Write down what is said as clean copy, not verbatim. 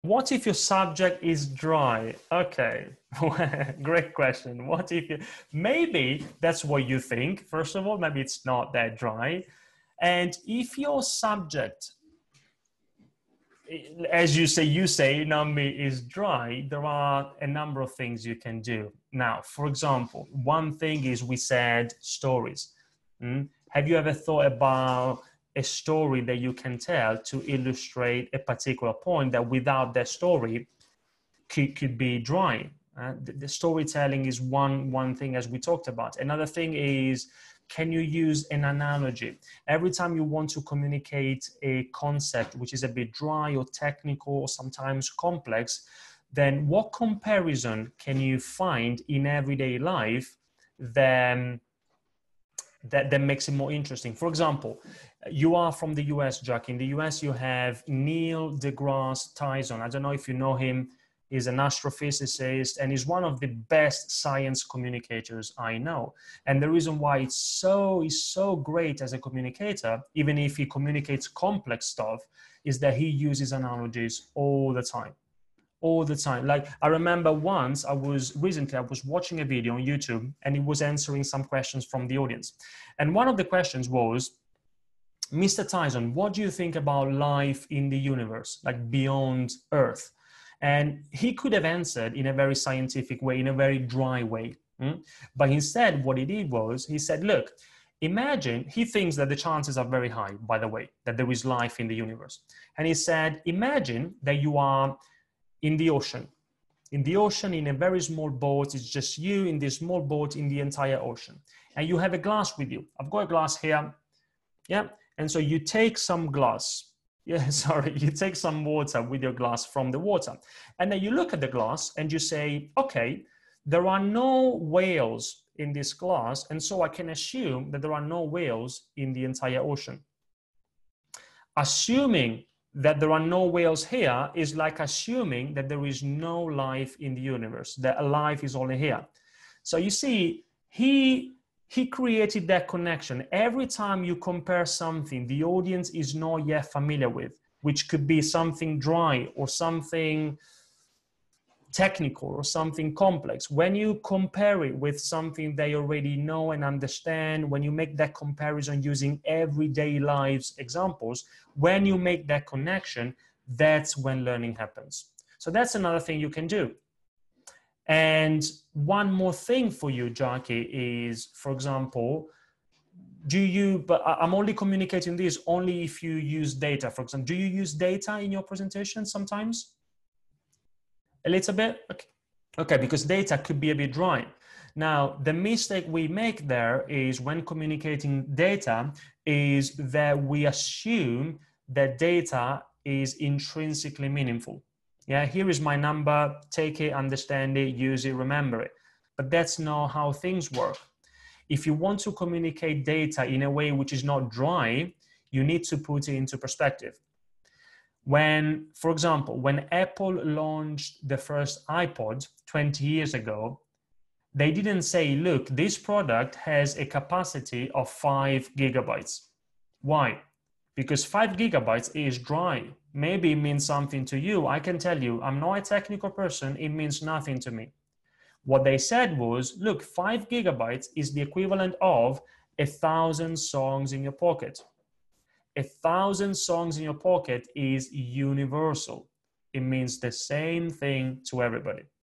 What if your subject is dry? Okay, great question. What if you, maybe that's what you think. First of all, maybe it's not that dry. And if your subject, as you say, Nami is dry, there are a number of things you can do. Now, for example, one thing is we said stories. Have you ever thought about a story that you can tell to illustrate a particular point that without that story could be dry? The storytelling is one thing, as we talked about. Another thing is, can you use an analogy? Every time you want to communicate a concept which is a bit dry or technical or sometimes complex, then what comparison can you find in everyday life then that makes it more interesting? For example, you are from the US, Jack. In the US, you have Neil deGrasse Tyson. I don't know if you know him. He's an astrophysicist and he's one of the best science communicators I know. And the reason why he's so great as a communicator, even if he communicates complex stuff, is that he uses analogies all the time. All the time. Like I remember once I was watching a video on YouTube and he was answering some questions from the audience. And one of the questions was, Mr. Tyson, what do you think about life in the universe, like beyond Earth? And he could have answered in a very scientific way, in a very dry way. But instead, what he did was he said, look, imagine, he thinks that the chances are very high, by the way, that there is life in the universe. And he said, imagine that you are in the ocean. In the ocean, in a very small boat, it's just you in this small boat in the entire ocean. And you have a glass with you. I've got a glass here. Yeah. And so you take some glass. Yeah, sorry, you take some water with your glass from the water. And then you look at the glass and you say, okay, there are no whales in this glass. And so I can assume that there are no whales in the entire ocean. Assuming that there are no whales here is like assuming that there is no life in the universe, that life is only here. So you see, he created that connection. Every time you compare something the audience is not yet familiar with, which could be something dry or something technical or something complex, when you compare it with something they already know and understand, when you make that comparison using everyday lives examples, when you make that connection, that's when learning happens. So that's another thing you can do. And one more thing for you, Jackie, is, for example, but I'm only communicating this only if you use data. For example, do you use data in your presentation sometimes? A little bit? Okay. Okay, because data could be a bit dry. Now, the mistake we make there is when communicating data is that we assume that data is intrinsically meaningful. Yeah, here is my number, take it, understand it, use it, remember it. But that's not how things work. If you want to communicate data in a way which is not dry, you need to put it into perspective. When, for example, when Apple launched the first iPod 20 years ago, they didn't say, look, this product has a capacity of 5 gigabytes. Why? Because 5 gigabytes is dry. Maybe it means something to you. I can tell you, I'm not a technical person. It means nothing to me. What they said was, look, 5 gigabytes is the equivalent of 1,000 songs in your pocket. 1,000 songs in your pocket is universal. It means the same thing to everybody.